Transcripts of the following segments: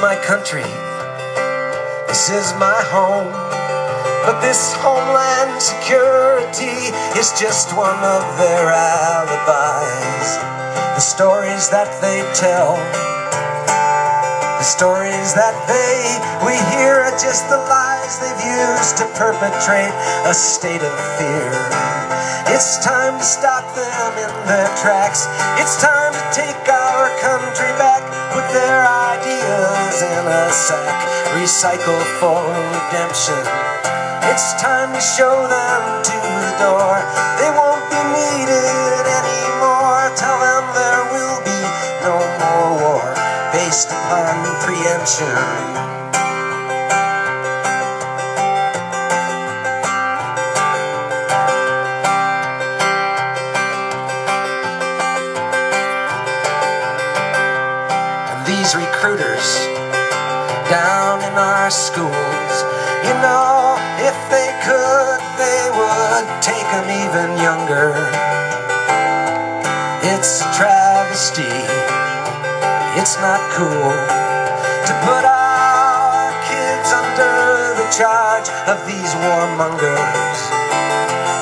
my country, this is my home. But this homeland security is just one of their alibis. The stories that they tell, the stories that we hear are just the lies they've used to perpetrate a state of fear. It's time to stop them in their tracks. It's time to take our country back. Put their ideas in a sack, recycle for redemption. It's time to show them to the door. They won't be needed anymore. Tell them there will be no more war based upon preemption. These recruiters down in our schools, you know, if they could, they would take them even younger. It's a travesty, it's not cool to put our kids under the charge of these warmongers.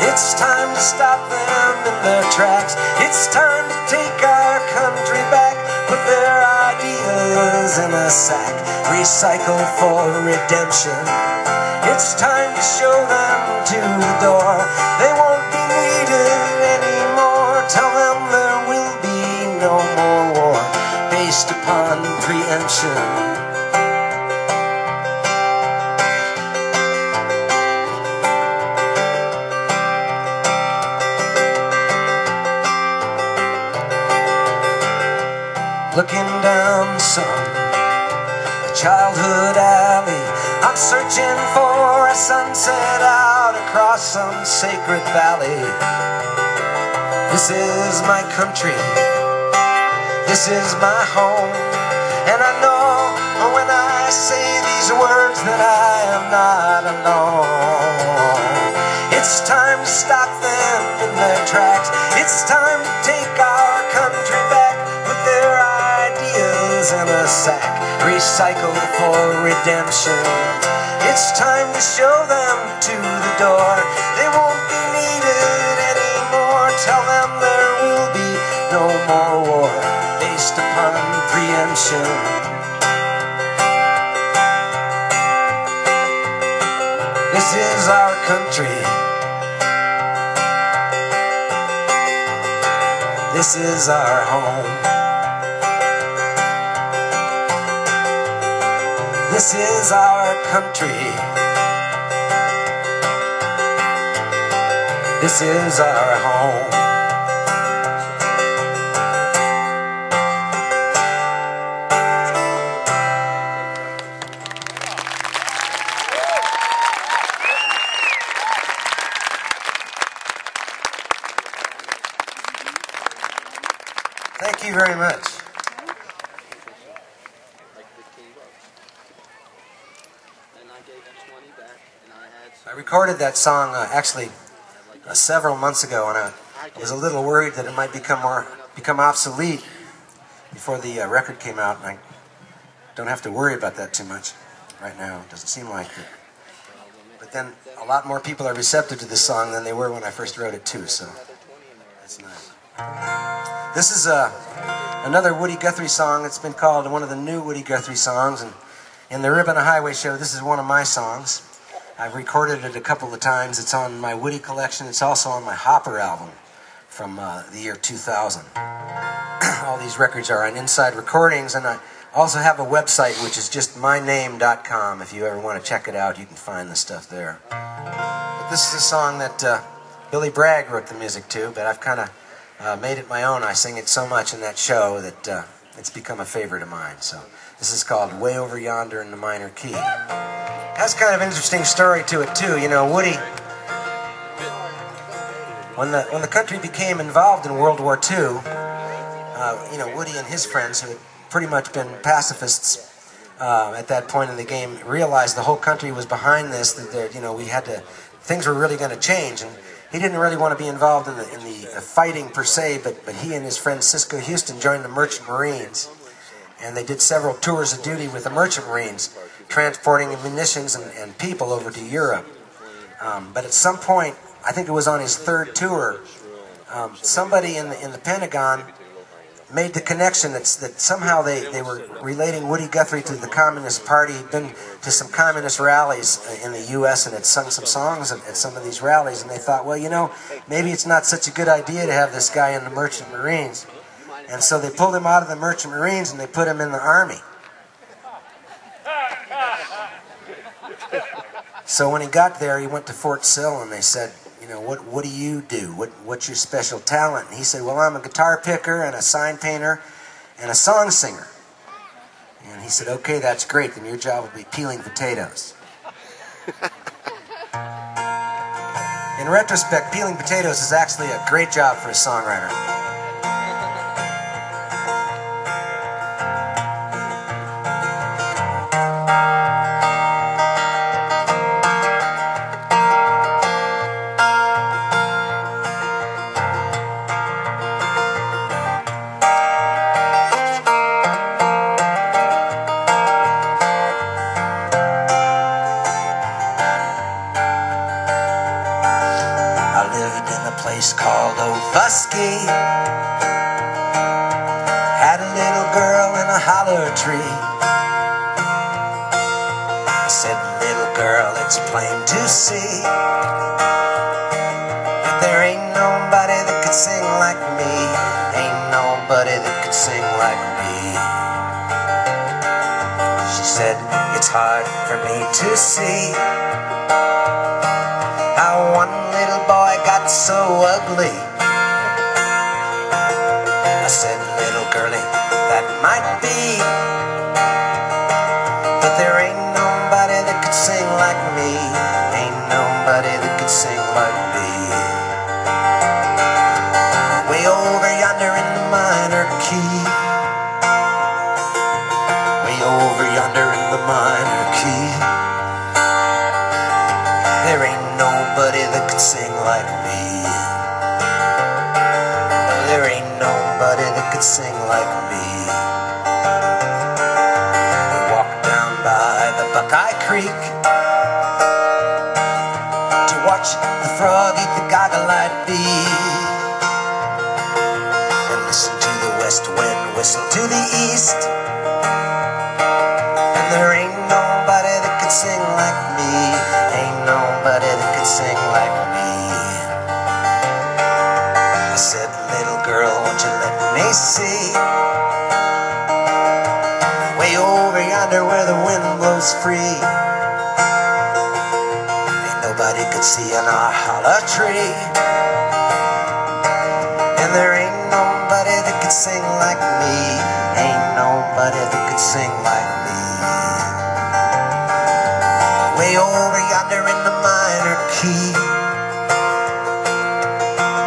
It's time to stop them in their tracks. It's time to take our country back. Put their ideas in a sack, recycle for redemption. It's time to show them to the door. They won't be needed anymore. Tell them there will be no more war based upon preemption. Looking down some childhood alley, I'm searching for a sunset out across some sacred valley. This is my country, this is my home, and I know when I say these words that I am not alone. It's time to stop them in their tracks. It's time to take our country back. Put their ideas in a sack, recycle for redemption. It's time to show them to the door. They won't be needed anymore. Tell them there will be no more war based upon preemption. This is our country, this is our home. This is our country, this is our home. Thank you very much. I recorded that song actually several months ago, and I was a little worried that it might become obsolete before the record came out. And I don't have to worry about that too much right now. It doesn't seem like it. But then a lot more people are receptive to this song than they were when I first wrote it too. So that's nice. This is another Woody Guthrie song. It's been called one of the new Woody Guthrie songs, and in the Ribbon of Highway show, this is one of my songs. I've recorded it a couple of times. It's on my Woody collection. It's also on my Hopper album from the year 2000. All these records are on Inside Recordings, and I also have a website which is just myname.com. If you ever want to check it out, you can find the stuff there. But this is a song that Billy Bragg wrote the music to, but I've kind of made it my own. I sing it so much in that show that it's become a favorite of mine. So this is called Way Over Yonder in the Minor Key. Has kind of an interesting story to it too. You know, Woody, when the country became involved in World War II, you know, Woody and his friends, who had pretty much been pacifists at that point in the game, realized the whole country was behind this. That you know, things were really going to change, and he didn't really want to be involved in the fighting per se. But he and his friend Cisco Houston joined the Merchant Marines. and they did several tours of duty with the Merchant Marines, transporting munitions and people over to Europe. But at some point, I think it was on his third tour, somebody in the Pentagon made the connection that somehow they were relating Woody Guthrie to the Communist Party. He'd been to some communist rallies in the U.S. and had sung some songs at some of these rallies, and they thought, well, you know, maybe it's not such a good idea to have this guy in the Merchant Marines. And so they pulled him out of the Merchant Marines and they put him in the Army. So when he got there, he went to Fort Sill and they said, you know, what do you do? What's your special talent? And he said, well, I'm a guitar picker and a sign painter and a song singer. And he said, okay, that's great. Then your job will be peeling potatoes. In retrospect, peeling potatoes is actually a great job for a songwriter. Called O'Fusky. Had a little girl in a hollow tree. I said, little girl, it's plain to see that there ain't nobody that could sing like me. Ain't nobody that could sing like me. She said, it's hard for me to see how one little boy got so ugly. I said, little girlie, that might be, but there ain't nobody that could sing like me. Ain't nobody that could sing like me. Way over yonder in the minor key. Way over yonder in the minor key. There ain't nobody that could sing like me. No, there ain't nobody that could sing like me. We walked down by the Buckeye Creek to watch the frog eat the goggle-eyed bee, and listen to the west wind whistle to the east. And there ain't nobody that could sing like me. Ain't nobody that could sing like me. I said, little girl, won't you let me see? Way over yonder where the wind blows free. Ain't nobody could see in our hollow tree. And there ain't nobody that could sing like me. Ain't nobody that could sing like me. Way over yonder in the minor key.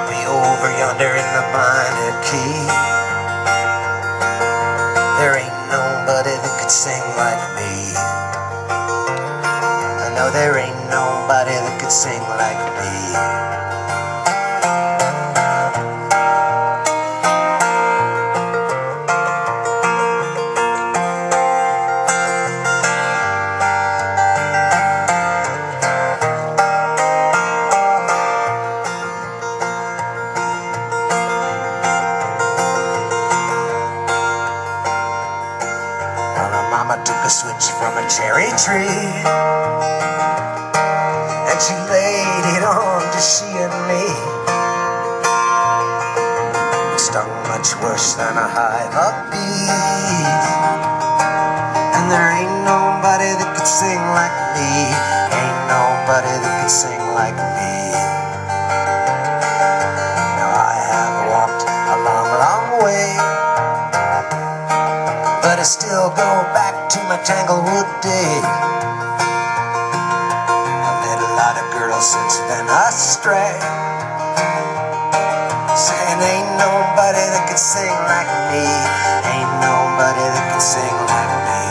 Way over yonder in the minor key. There ain't nobody that could sing like me. I know there ain't nobody that could sing like me. Mama took a switch from a cherry tree and she laid it on to she and me. It stung much worse than a hive of bees. And there ain't nobody that could sing like me. Ain't nobody that could sing like me. Now I have walked a long, long way, but I still go back to my Tanglewood day. I led a lot of girls since then astray, saying ain't nobody that could sing like me. Ain't nobody that could sing like me.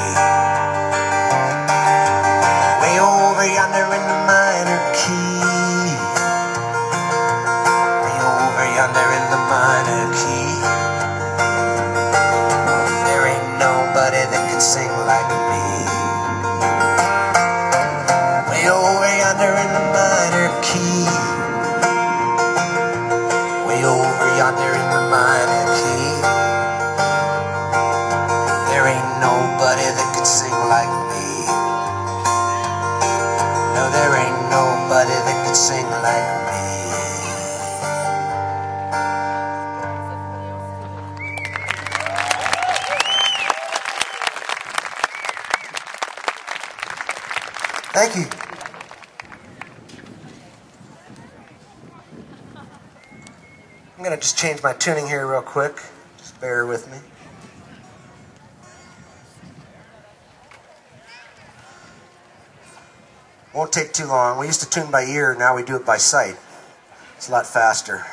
Way over yonder in the minor key. Way over yonder in the minor key. There ain't nobody Thank you. I'm going to just change my tuning here real quick. Just bear with me. Won't take too long. We used to tune by ear, now we do it by sight. It's a lot faster.